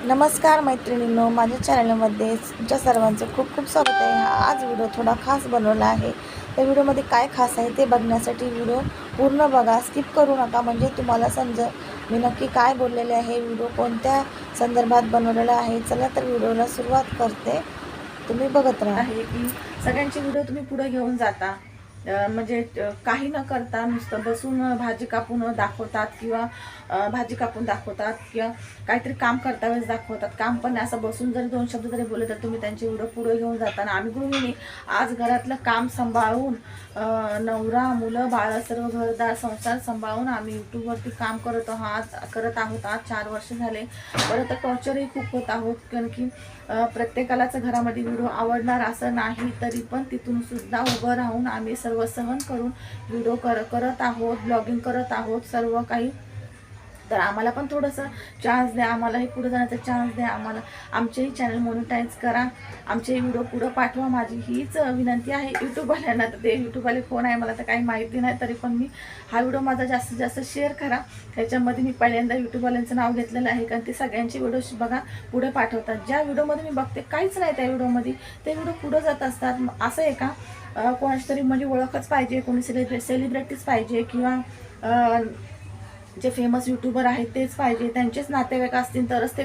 नमस्कार मैत्रिणींनो, माझ्या चॅनलमध्ये तुमच्या सर्वांचं खूप खूप स्वागत आहे. आज व्हिडिओ थोडा खास बनवला आहे. त्या व्हिडिओमध्ये काय खास आहे ते बघण्यासाठी व्हिडिओ पूर्ण बघा, स्किप करू नका, म्हणजे तुम्हाला समजेल मी नक्की काय बोललेले आहे, व्हिडिओ कोणत्या संदर्भात बनवलेला आहे. चला तर व्हिडिओला सुरुवात करते, तुम्ही बघत राहा. आहे की सगळ्यांचे व्हिडिओ तुम्ही पुढे घेऊन जाता, म्हणजे काही न करता नुसतं बसून भाजी कापून दाखवतात किंवा भाजी कापून दाखवतात किंवा काहीतरी काम करता वेळेस दाखवतात. काम पण असं बसून जरी दोन शब्द जरी बोलले तर तुम्ही त्यांचे व्हिडिओ पुढे घेऊन जाताना आम्ही गृहिणी आज घरातलं काम सांभाळून नवरा मुलं बाळ सर्व घरदार संसार सांभाळून आम्ही यूट्यूबवरती काम करत आहोत. आज 4 वर्ष झाले. परत टॉर्चरही खूप होत आहोत, कारण की प्रत्येकालाच घरामध्ये व्हिडिओ आवडणार असं नाही, तरी पण तिथून सुद्धा उभं राहून आम्ही सर्व सहन करून व्हिडिओ करत आहोत, ब्लॉगिंग करत आहोत सर्व काही. तर आम्हाला पण थोडंसं चान्स द्या, आम्हालाही पुढे जाण्याचा चान्स द्या, आम्हाला आमचेही चॅनल मॉनिटाईज करा, आमचे व्हिडिओ पुढं पाठवा. माझी हीच विनंती आहे यूट्यूबवाल्यांना. तर ते यूट्यूबवाले कोण आहे मला तर काही माहिती नाही, तरी पण मी हा व्हिडिओ माझा जास्तीत जास्त शेअर करा. त्याच्यामध्ये मी पहिल्यांदा यूट्यूबवाल्यांचं नाव घेतलेलं आहे, कारण ते सगळ्यांचे व्हिडिओ बघा पुढे पाठवतात. ज्या व्हिडिओमध्ये मी बघते काहीच नाही त्या व्हिडिओमध्ये, ते व्हिडिओ पुढं जात असतात. असं आहे का कोणाची तरी म्हणजे ओळखच पाहिजे, कोणी सेलिब्रिटीज पाहिजे किंवा जे फेमस यूट्यूबर आहेत तेच पाहिजे, त्यांचेच नातेवाईक असतील तरच ते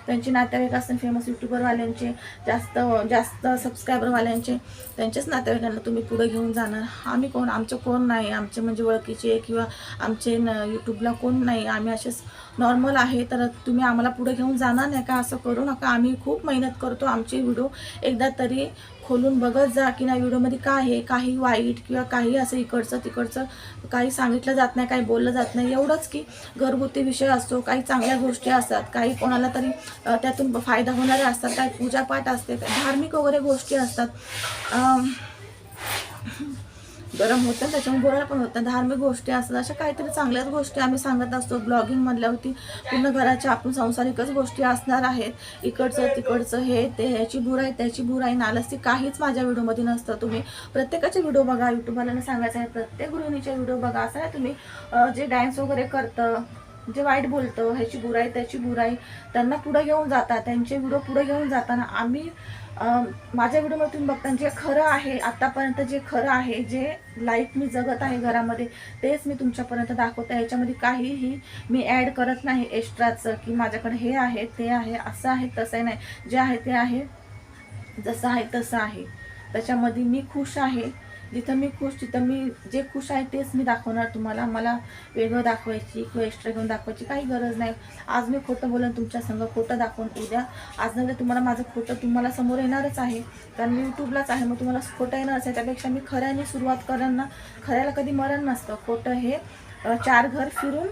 त्यांचे नातेवाईक असतील फेमस यूट्यूबरवाल्यांचे, जास्त सबस्क्रायबरवाल्यांचे, त्यांचेच नातेवाईकांना तुम्ही पुढे घेऊन जाणार. आम्ही कोण, आमचं कोण नाही, आमचे म्हणजे ओळखीचे किंवा आमचे यूट्यूबला कोण नाही, आम्ही असेच नॉर्मल आहे. तर तुम्ही आम्हाला पुढे घेऊन जाणार नाही का? असं करू नका. आम्ही खूप मेहनत करतो. आमचे व्हिडिओ एकदा तरी खोलून बघत जा की ना व्हिडिओमध्ये काय आहे, काही वाईट किंवा काही असं इकडचं तिकडचं काही सांगितलं जात नाही, काही बोललं जात नाही. एवढंच की घरगुती विषय असतो, काही चांगल्या गोष्टी असतात, काही कोणाला तरी त्यातून फायदा होणारे असतात, काही पूजापाठ असते, धार्मिक वगैरे गोष्टी असतात. गरम होतं त्याच्यामुळे बोलायला पण होतं. धार्मिक गोष्टी असतात, अशा काहीतरी चांगल्याच गोष्टी आम्ही सांगत असतो. ब्लॉगिंग म्हणल्यावरती पूर्ण घराच्या आपण संसारिकच गोष्टी असणार आहेत. इकडचं तिकडचं हे ते, ह्याची बुराई त्याची बुराई नालस्ती काहीच माझ्या व्हिडिओमध्ये नसतं. तुम्ही प्रत्येकाचे व्हिडिओ बघा, यूट्यूबवाल्यांना सांगायचं आहे प्रत्येक गृहिणीचे व्हिडिओ बघा. असं नाही तुम्ही जे डान्स वगैरे करतं, जे वाईट बोलतं, ह्याची बुराई त्याची बुराई, त्यांना पुढे घेऊन जातात, त्यांचे व्हिडिओ पुढे घेऊन जाताना आम्ही माझ्या व्हिडिओमध्ये तुम्ही बघता जे खरं आहे, आतापर्यंत जे खरं आहे, जे लाईफ मी जगत आहे घरामध्ये, तेच मी तुमच्यापर्यंत दाखवते. ह्याच्यामध्ये काहीही मी ॲड करत नाही एक्स्ट्राचं की माझ्याकडे हे आहे ते आहे असं आहे तसं नाही. जे आहे ते आहे, जसं आहे तसं आहे. त्याच्यामध्ये मी खुश आहे, जिथं मी खुश, तिथं मी जे खुश आहे तेच मी दाखवणार तुम्हाला. मला वेगळं दाखवायची किंवा एक्स्ट्रा घेऊन दाखवायची काही गरज नाही. आज मी खोटं बोलेन तुमच्या संग, खोटं दाखवून उद्या आज नव्हे तुम्हाला माझं खोटं तुम्हाला समोर येणारच आहे, कारण मी यूट्यूबलाच आहे, मग तुम्हाला खोटं येणारच आहे. त्यापेक्षा मी खऱ्याने सुरुवात करेन ना. खऱ्याला कधी मरण नसतं, खोटं हे 4 घर फिरून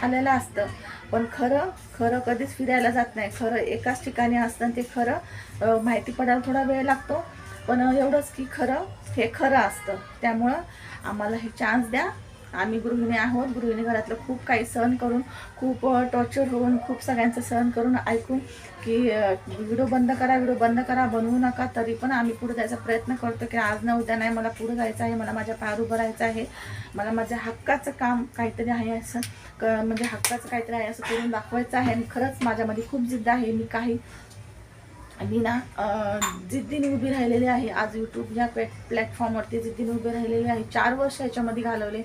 आलेलं असतं, पण खरं कधीच फिरायला जात नाही. खरं एकाच ठिकाणी असतं आणि ते खरं माहिती पडायला थोडा वेळ लागतो, पण एवढंच की खरं हे खरं असतं. त्यामुळं आम्हाला हे चान्स द्या. आम्ही गृहिणी आहोत, गृहिणी घरातलं खूप काही सहन करून, खूप टॉर्चर होऊन, खूप सगळ्यांचं सहन करून ऐकून की व्हिडिओ बंद करा, बनवू नका, तरी पण आम्ही पुढे जायचा प्रयत्न करतो की आज ना उद्या नाही, मला पुढे जायचं आहे, मला माझ्या पायावर उभं राहायचं आहे, मला माझ्या हक्काचं काम काहीतरी आहे असं म्हणजे हक्काचं काहीतरी आहे असं करून दाखवायचं आहे. आणि खरंच माझ्यामध्ये खूप जिद्द आहे. मी ना जिद्दीने उभी राहिलेली आहे. आज यूट्यूब या प्लॅटफॉर्मवरती जिद्दीने उभी राहिलेली आहे. 4 वर्ष याच्यामध्ये घालवले,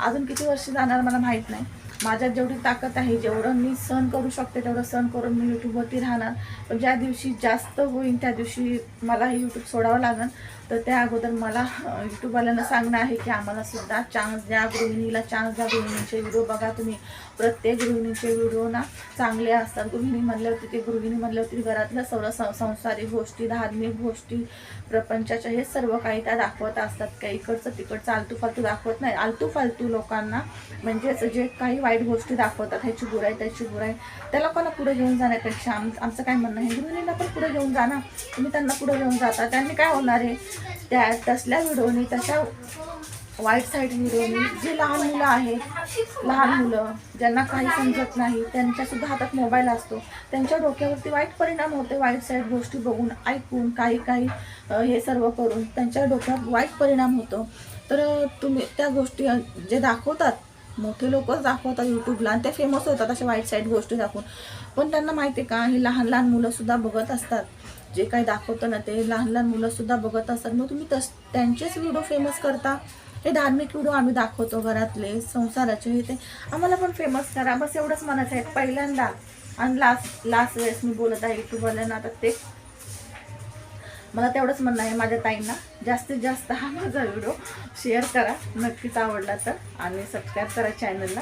अजून किती वर्ष जाणार मला माहीत नाही. माझ्यात जेवढी ताकद आहे, जेवढं मी सहन करू शकते तेवढं सहन करून मी यूट्यूबवरती राहणार. पण ज्या दिवशी जास्त होईल त्या दिवशी मला हे यूट्यूब सोडावं लागेल. तर त्या अगोदर मला यूट्यूबवाल्यांना सांगणं आहे की आम्हाला सुद्धा चान्स द्या, गृहिणीला चान्स द्या. गृहिणींचे व्हिडिओ बघा तुम्ही, प्रत्येक गृहिणीचे व्हिडिओ ना चांगले असतात. गृहिणी म्हणल्यावरती घरातल्या सर्व संसारिक गोष्टी, धार्मिक गोष्टी, प्रपंचाच्या हे सर्व काही त्या दाखवत असतात. काही इकडचं तिकडचं आलतू फालतू दाखवत नाही. आलतू फालतू लोकांना म्हणजेच जे काही वाईट गोष्टी दाखवतात, ह्याची बुराई त्याची बुराई, त्या लोकांना पुढे घेऊन जाण्यापेक्षा आमचं काय म्हणणं आहे, गृहिणींना पण पुढे घेऊन जाणार. तुम्ही त्यांना पुढे घेऊन जाता, त्यांनी काय होणार आहे, त्या तसल्या व्हिडिओनी, तशा वाईट साईड व्हिडिओनी जे लहान मुलं आहेत, लहान मुलं ज्यांना काही समजत नाही, त्यांच्यासुद्धा हातात मोबाईल असतो, त्यांच्या डोक्यावरती वाईट परिणाम होते. वाईट साईड गोष्टी बघून ऐकून काही हे सर्व करून त्यांच्या डोक्यात वाईट परिणाम होतो. तर तुम्ही त्या गोष्टी जे दाखवतात मोठे लोकच दाखवतात यूट्यूबला आणि ते फेमस होतात अशा वाईट साईड गोष्टी दाखवून. पण त्यांना माहिती आहे का, ही लहान लहान मुलंसुद्धा बघत असतात. जे काही दाखवतं ना ते लहान लहान मुलंसुद्धा बघत असतात. मग तुम्ही त्यांचेच व्हिडिओ फेमस करता. हे धार्मिक व्हिडिओ आम्ही दाखवतो घरातले संसाराचे, हे ते आम्हाला पण फेमस करा, बस एवढंच म्हणायचं आहे पहिल्यांदा. आणि लास्ट वेळेस मी बोलत आहे यूट्यूबवाल्यांना, आता ते मला तेवढंच म्हणणं आहे माझ्या ताईंना, जास्तीत जास्त हा माझा व्हिडिओ शेअर करा नक्कीच आवडला तर, आणि सबस्क्राईब करा चॅनलला.